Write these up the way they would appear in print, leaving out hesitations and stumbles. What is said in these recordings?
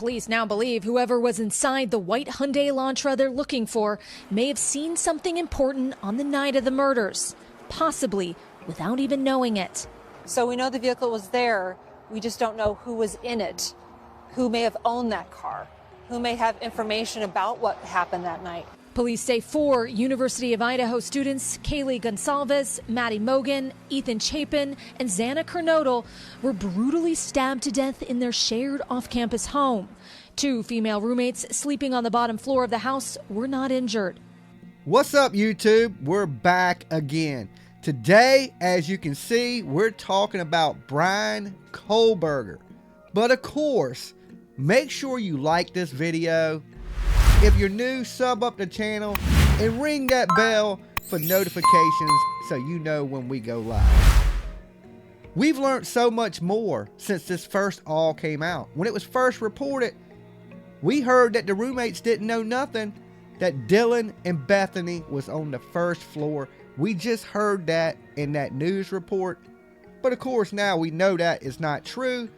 Police now believe whoever was inside the white Hyundai Elantra they're looking for may have seen something important on the night of the murders, possibly without even knowing it. So we know the vehicle was there. We just don't know who was in it, who may have owned that car, who may have information about what happened that night. Police say 4 University of Idaho students, Kaylee Gonsalves, Maddie Mogan, Ethan Chapin, and Xana Kernodle, were brutally stabbed to death in their shared off-campus home. 2 female roommates sleeping on the bottom floor of the house were not injured. What's up, YouTube? We're back again. Today, as you can see, we're talking about Bryan Kohberger. But of course, make sure you like this video. If you're new, sub up the channel and ring that bell for notifications so you know when we go live. We've learned so much more since this first all came out. When it was first reported, we heard that the roommates didn't know nothing, that Dylan and Bethany was on the first floor. We just heard that in that news report. But of course now we know that is not true,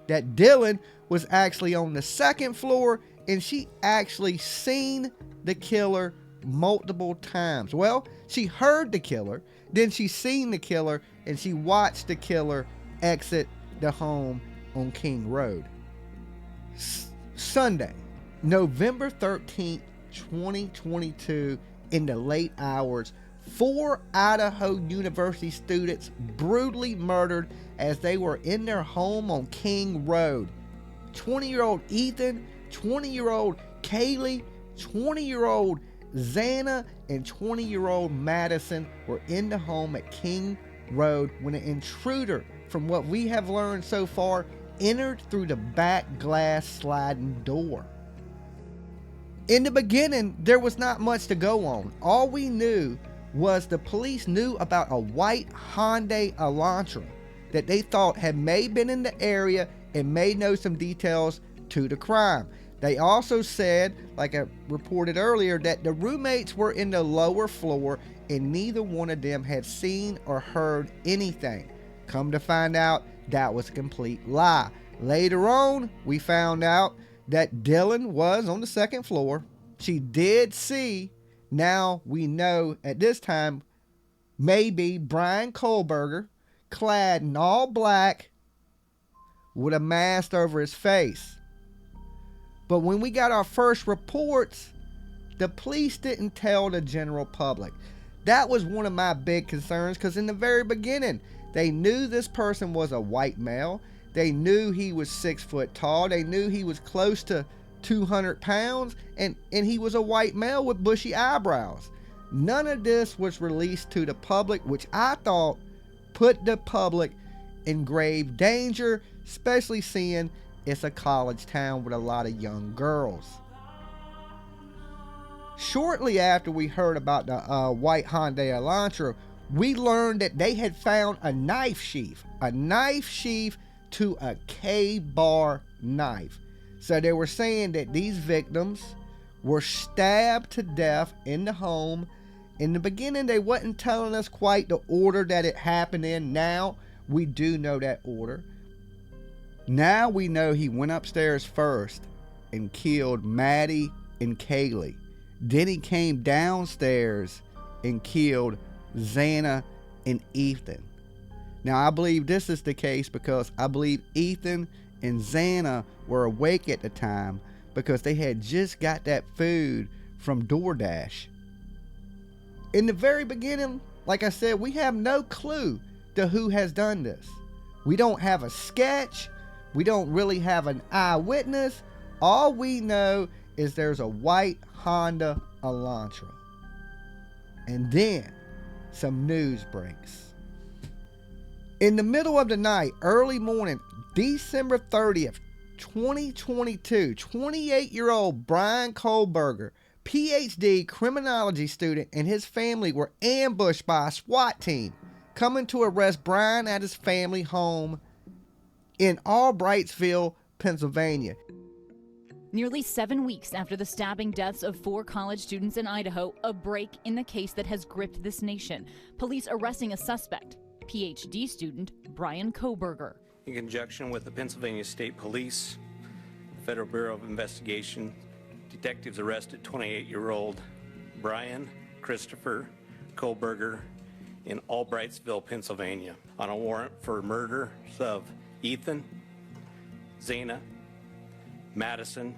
that Dylan was actually on the second floor and she actually seen the killer multiple times. Well, she heard the killer, then she seen the killer, and she watched the killer exit the home on King Road. Sunday, November 13th, 2022, in the late hours, 4 Idaho University students brutally murdered as they were in their home on King Road. 20-year-old Ethan, 20-year-old Kaylee, 20-year-old Xana, and 20-year-old Madison were in the home at King Road when an intruder, from what we have learned so far, entered through the back glass sliding door. In the beginning, there was not much to go on. All we knew was the police knew about a white Hyundai Elantra that they thought had may been in the area and may know some details to the crime. They also said, like I reported earlier, that the roommates were in the lower floor and neither one of them had seen or heard anything. Come to find out, that was a complete lie. Later on, we found out that Dylan was on the second floor. She did see, now we know at this time, maybe Bryan Kohberger, clad in all black with a mask over his face. But when we got our first reports, the police didn't tell the general public. That was one of my big concerns, because in the very beginning, they knew this person was a white male. They knew he was 6 foot tall. They knew he was close to 200 pounds, and he was a white male with bushy eyebrows. None of this was released to the public, which I thought put the public in grave danger, especially seeing it's a college town with a lot of young girls. Shortly after we heard about the white Hyundai Elantra, we learned that they had found a knife sheath to a K-bar knife. So they were saying that these victims were stabbed to death in the home. In the beginning, they wasn't telling us quite the order that it happened in. Now we do know that order. Now we know he went upstairs first and killed Maddie and Kaylee. Then he came downstairs and killed Xana and Ethan. Now I believe this is the case because I believe Ethan and Xana were awake at the time because they had just got that food from DoorDash. In the very beginning, like I said, we have no clue to who has done this. We don't have a sketch. We don't really have an eyewitness. All we know is there's a white Honda Elantra. And then some news breaks. In the middle of the night, early morning, December 30th, 2022, 28-year-old Bryan Kohberger, PhD criminology student, and his family were ambushed by a SWAT team coming to arrest Bryan at his family home in Albrightsville, Pennsylvania. Nearly 7 weeks after the stabbing deaths of 4 college students in Idaho, a break in the case that has gripped this nation. Police arresting a suspect, PhD student Bryan Kohberger. In conjunction with the Pennsylvania State Police, Federal Bureau of Investigation, detectives arrested 28-year-old Bryan Christopher Kohberger in Albrightsville, Pennsylvania, on a warrant for murders of Ethan, Zana, Madison,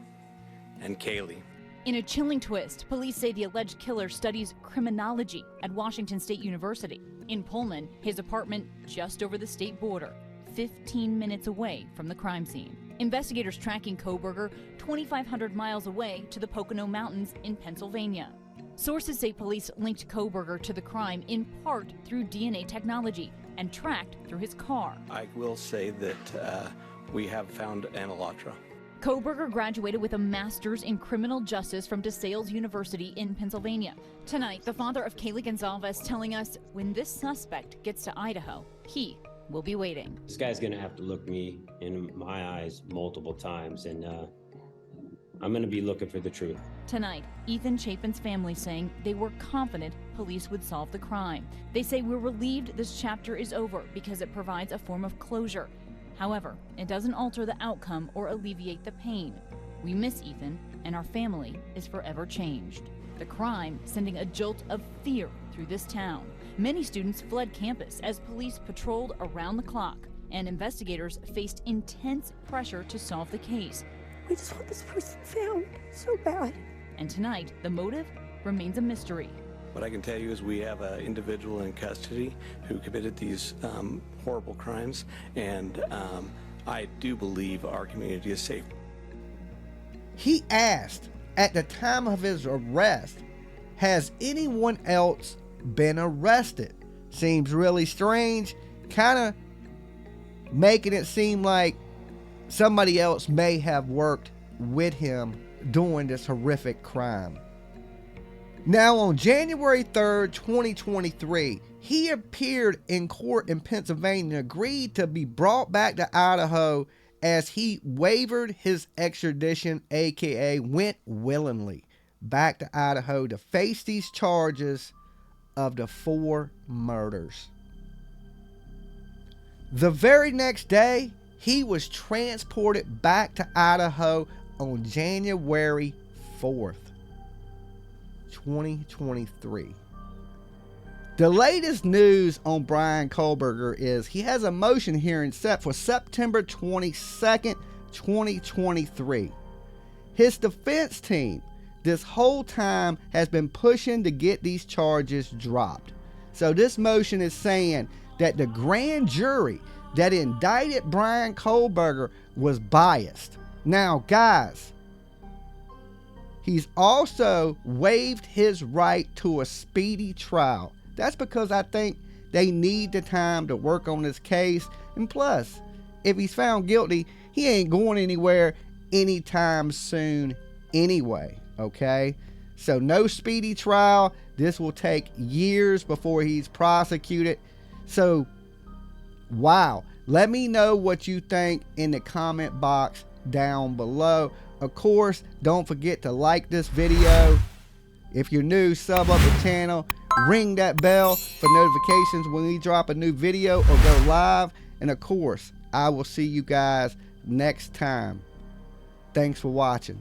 and Kaylee. In a chilling twist, police say the alleged killer studies criminology at Washington State University. In Pullman, his apartment just over the state border, 15 minutes away from the crime scene. Investigators tracking Kohberger 2,500 miles away to the Pocono Mountains in Pennsylvania. Sources say police linked Kohberger to the crime in part through DNA technology and tracked through his car. I will say that we have found an Elantra. Kohberger graduated with a master's in criminal justice from DeSales University in Pennsylvania. Tonight, the father of Kaylee Gonsalves telling us when this suspect gets to Idaho, he will be waiting. This guy's gonna have to look me in my eyes multiple times, and I'm gonna be looking for the truth. Tonight, Ethan Chapin's family saying they were confident police would solve the crime. They say we're relieved this chapter is over because it provides a form of closure. However, it doesn't alter the outcome or alleviate the pain. We miss Ethan, and our family is forever changed. The crime sending a jolt of fear through this town. Many students fled campus as police patrolled around the clock, and investigators faced intense pressure to solve the case. We just want this person found so bad. And tonight, the motive remains a mystery. What I can tell you is we have an individual in custody who committed these horrible crimes, and I do believe our community is safe. He asked at the time of his arrest, has anyone else been arrested? Seems really strange, kind of making it seem like somebody else may have worked with him doing this horrific crime. Now, on January 3rd, 2023, he appeared in court in Pennsylvania, agreed to be brought back to Idaho as he waived his extradition, aka went willingly back to Idaho to face these charges of the 4 murders. The very next day, he was transported back to Idaho on January 4th. 2023. The latest news on Bryan Kohberger is he has a motion hearing set for September 22nd, 2023. His defense team this whole time has been pushing to get these charges dropped. So this motion is saying that the grand jury that indicted Bryan Kohberger was biased. Now, guys, he's also waived his right to a speedy trial. That's because I think they need the time to work on this case. And plus, if he's found guilty, he ain't going anywhere anytime soon anyway, okay? So no speedy trial. This will take years before he's prosecuted. So, wow. Let me know what you think in the comment box down below. Of course, don't forget to like this video. If you're new, sub up the channel. Ring that bell for notifications when we drop a new video or go live. And of course, I will see you guys next time. Thanks for watching.